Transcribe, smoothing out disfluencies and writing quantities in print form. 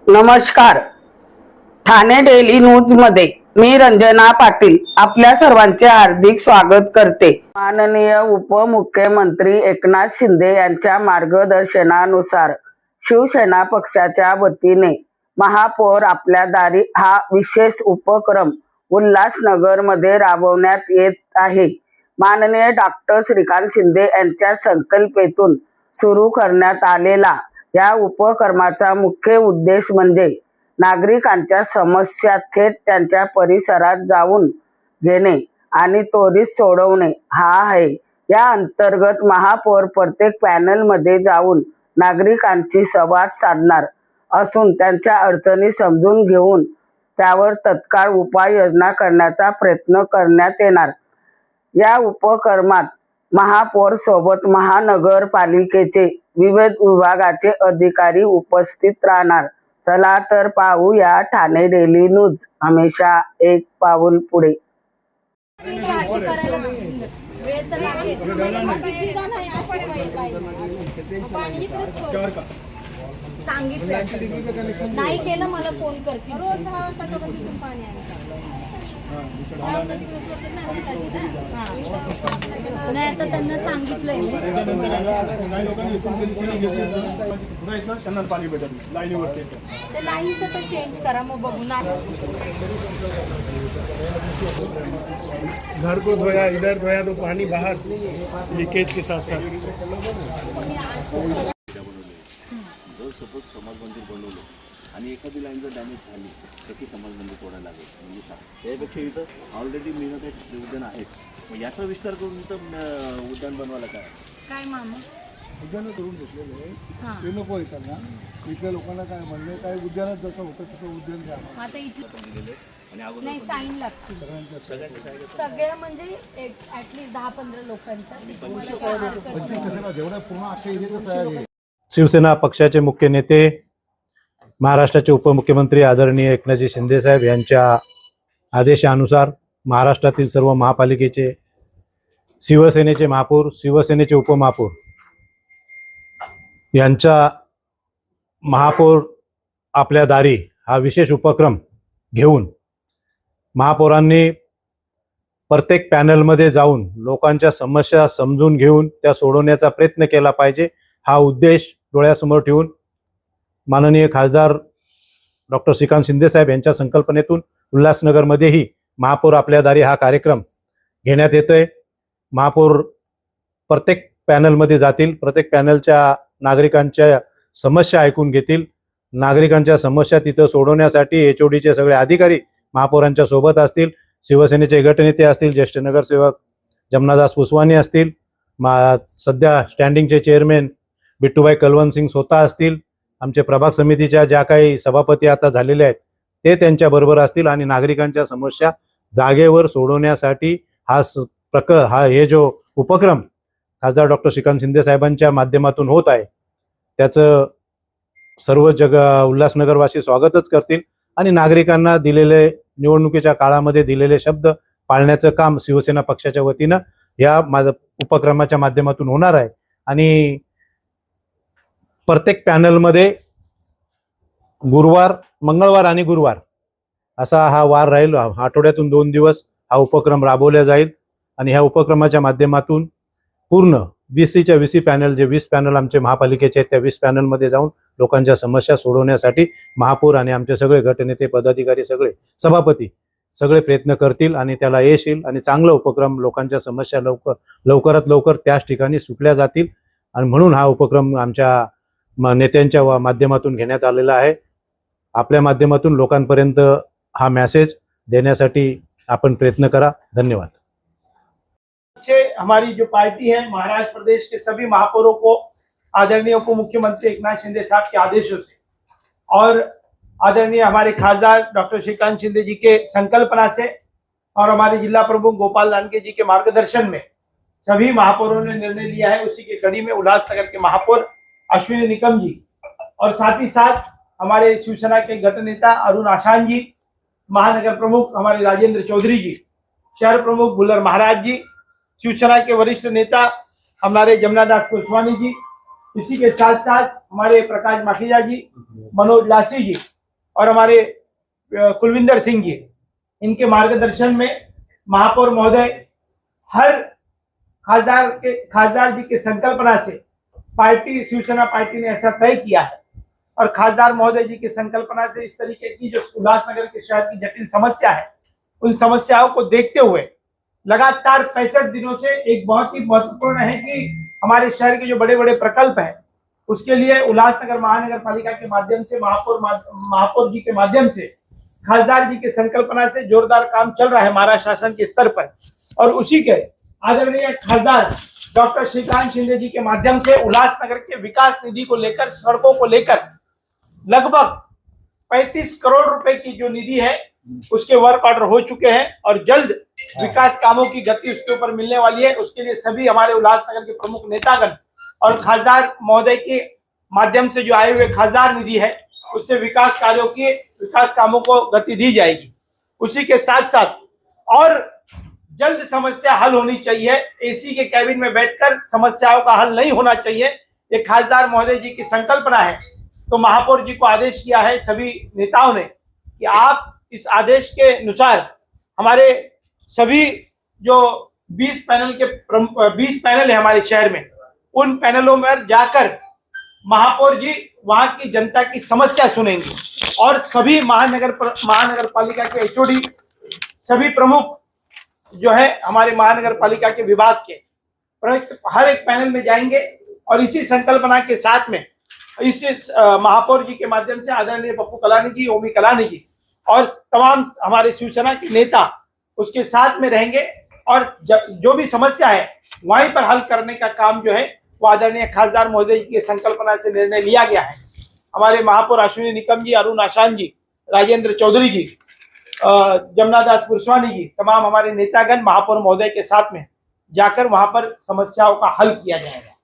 नमस्कार. Thane daily news मध्ये मी रंजना पाटील आपल्या सर्वांचे हार्दिक स्वागत करते. माननीय उपमुख्यमंत्री एकनाथ शिंदे यांच्या मार्गदर्शनानुसार शिवसेना पक्षाच्या वतीने महापौर आपल्या दारी हा विशेष उपक्रम उल्हासनगर मध्ये राबवण्यात येत आहे. माननीय डॉक्टर श्रीकांत शिंदे यांच्या संकल्पनेतून सुरू करण्यात आलेला या उपक्रमाचा मुख्य उद्देश म्हणजे नागरिकांच्या समस्या थेट त्यांच्या परिसरात जाऊन घेणे आणि त्वरित सोडवणे हा आहे. या अंतर्गत महापौर प्रत्येक पॅनलमध्ये जाऊन नागरिकांशी संवाद साधणार असून त्यांच्या अडचणी समजून घेऊन त्यावर तत्काळ उपाययोजना करण्याचा प्रयत्न करण्यात येणार. या उपक्रमात महापौर सोबत महानगरपालिकेचे विविध विभागाचे अधिकारी उपस्थित राहणार. चला तर पाहूया ठाणे डेली न्यूज, हमेशा एक पाऊल पुढे. नाही केलं मला फोन करते रोज पाणी नाही आता त्यांना सांगितलंय ते लाईनचं तर चेंज करा मग बघू ना. घर को धोया, इधर धोया तो पानी बाहर लीकेज के साथ साथ. जर सपोज समाज मंदिर बनवलं आणि एखादी लाईन जर डॅमेज झाली तर ती समाज मंदिर तोडायला लागेल म्हणजे त्यापेक्षा इथं ऑलरेडी मिळत एक उद्यान आहेत. मग याचा विस्तार करून इथं उद्यान बनवायला काय मामा उद्यानं करून घेतलेलं आहे ते नको येतात ना. इथल्या लोकांना काय म्हणणे काय उद्यानात जसं होतं तसं उद्यान द्या. आता इथलं दिलेलं आणि अगोदर नाही साईन लागतील सगळ्या म्हणजे ऍटलीस्ट 10-15 लोकांच्या जेवढ्या पूर्ण असे इथे कसं आहे. शिवसेना पक्षाचे मुख्य नेते महाराष्ट्राचे उपमुख्यमंत्री आदरणीय एकनाथजी शिंदे साहेब यांच्या आदेशानुसार महाराष्ट्रातील सर्व महापालिकेचे शिवसेनेचे महापौर, शिवसेनेचे उपमहापौर यांचा महापौर आपल्या दारी हा विशेष उपक्रम घेऊन महापौरांनी प्रत्येक पॅनलमध्ये जाऊन लोकांच्या समस्या समजून घेऊन त्या सोडवण्याचा प्रयत्न केला पाहिजे हा उद्देश डोळ्यासमोर ठेवून माननीय खासदार डॉक्टर श्रीकांत शिंदे साहेब यांच्या संकल्पनेतून उल्हासनगरमध्येही महापौर आपल्या दारी हा कार्यक्रम घेण्यात येतोय. महापौर प्रत्येक पॅनलमध्ये जातील, प्रत्येक पॅनलच्या नागरिकांच्या समस्या ऐकून घेतील. नागरिकांच्या समस्या तिथं सोडवण्यासाठी HODचे सगळे अधिकारी महापौरांच्या सोबत असतील. शिवसेनेचे गटनेते असतील, ज्येष्ठ नगरसेवक जमनादास पुसवानी असतील, सध्या स्टँडिंगचे चेअरमॅन बिट्टूभाई कलवंत सिंग स्वतः असतील, आमचे प्रभाग समितीच्या ज्या काही सभापती आता झालेले आहेत ते त्यांच्याबरोबर असतील आणि नागरिकांच्या समस्या जागेवर सोडवण्यासाठी हे जो उपक्रम खासदार डॉक्टर श्रीकांत शिंदे साहेबांच्या माध्यमातून होत आहे त्याचं सर्व उल्हासनगरवासी स्वागतच करतील आणि नागरिकांना दिलेले निवडणुकीच्या काळामध्ये दिलेले शब्द पाळण्याचं काम शिवसेना पक्षाच्या वतीनं या उपक्रमाच्या माध्यमातून होणार आहे. आणि प्रत्येक पॅनलमध्ये गुरुवार, मंगळवार आणि गुरुवार असा हा वार राहील. आठवड्यातून 2 दिवस हा उपक्रम राबवला जाईल आणि ह्या उपक्रमाच्या माध्यमातून पूर्ण 20च्या 20 पॅनल, जे 20 पॅनल आमचे महापालिकेचे आहेत त्या 20 पॅनलमध्ये जाऊन लोकांच्या समस्या सोडवण्यासाठी महापौर आणि आमचे सगळे गटनेते, पदाधिकारी, सगळे सभापती सगळे प्रयत्न करतील आणि त्याला यश येईल आणि चांगला उपक्रम लोकांच्या समस्या लवकरात लवकर त्याच ठिकाणी सुटल्या जातील. आणि म्हणून हा उपक्रम आमच्या नेत्यांच्या माध्यमातून घेण्यात आलेला आहे. आपल्या माध्यमातून लोकांपर्यंत हा मेसेज देण्यासाठी आपण प्रयत्न करा. धन्यवाद. से हमारी जो पार्टी है महाराष्ट्र प्रदेश के सभी महापौरों को आदरणीय उप मुख्यमंत्री एकनाथ शिंदे साहब के आदेशों से और आदरणीय हमारे खासदार डॉक्टर श्रीकांत शिंदे जी के संकल्पना से और हमारे जिला प्रमुख गोपाल लानके जी के मार्गदर्शन में सभी महापौरों ने निर्णय लिया है. उसी की कड़ी में उल्लासनगर के महापौर अश्विनी निकम जी और साथ ही साथ हमारे शिवसेना के गट नेता अरुण आशान जी, महानगर प्रमुख हमारे राजेंद्र चौधरी जी, शहर प्रमुख बुल्लर महाराज जी, शिवसेना के वरिष्ठ नेता हमारे जमनादास पुसवानी जी, इसी के साथ साथ हमारे प्रकाश माखीजा जी, मनोज लासी जी और हमारे कुलविंदर सिंह जी, इनके मार्गदर्शन में महापौर महोदय हर खासदार जी के संकल्पना से पार्टी शिवसेना पार्टी ने ऐसा तय किया है और खासदार महोदय जी की संकल्पना से इस तरीके की जो उल्लासनगर के शहर की जटिल समस्या है, उन समस्याओं को देखते हुए लगातार 65 दिनों से एक बहुत ही महत्वपूर्ण है कि हमारे शहर के जो बड़े बड़े प्रकल्प हैं उसके लिए उल्लासनगर महानगर पालिका के माध्यम से महापौर जी के माध्यम से खासदार जी के संकल्पना से जोरदार काम चल रहा है महाराष्ट्र शासन के स्तर पर। और उसी के आदरणीय खासदार डॉक्टर श्रीकांत शिंदे जी के माध्यम से उल्लासनगर के विकास निधि को लेकर, सड़कों को लेकर लगभग 35 करोड़ रुपए की जो निधि है उसके वर्क ऑर्डर हो चुके हैं और जल्द विकास कामों की गति उसके ऊपर मिलने वाली है। उसके लिए सभी हमारे उल्लासनगर के प्रमुख नेतागण और खासदार महोदय के माध्यम से जो आए हुए खासदार निधि है उससे विकास कार्यों की, विकास कामों को गति दी जाएगी। उसी के साथ साथ और जल्द समस्या हल होनी चाहिए। एसी के कैबिन में बैठकर समस्याओं का हल नहीं होना चाहिए, ये खासदार महोदय जी की संकल्पना है। तो महापौर जी को आदेश किया है सभी नेताओं ने कि आप इस आदेश के अनुसार हमारे सभी जो 20 पैनल है हमारे शहर में, उन पैनलों में जाकर महापौर जी वहां की जनता की समस्या सुनेंगे और सभी महानगर पालिका के एचओडी, सभी प्रमुख जो है हमारे महानगर पालिका के विभाग के हर एक पैनल में जाएंगे और इसी संकल्पना के साथ में इस महापौर जी के माध्यम से आदरणीय पप्पू कलानी जी, ओमी कलानी जी और तमाम हमारे शिवसेना के नेता उसके साथ में रहेंगे और जो भी समस्या है वहीं पर हल करने का काम जो है वो आदरणीय खासदार महोदय जी की संकल्पना से निर्णय लिया गया है। हमारे महापौर अश्विनी निकम जी, अरुण आशान जी, राजेंद्र चौधरी जी, जमुना दास पुरस्वानी जी, तमाम हमारे नेतागण महापौर महोदय के साथ में जाकर वहां पर समस्याओं का हल किया जाएगा।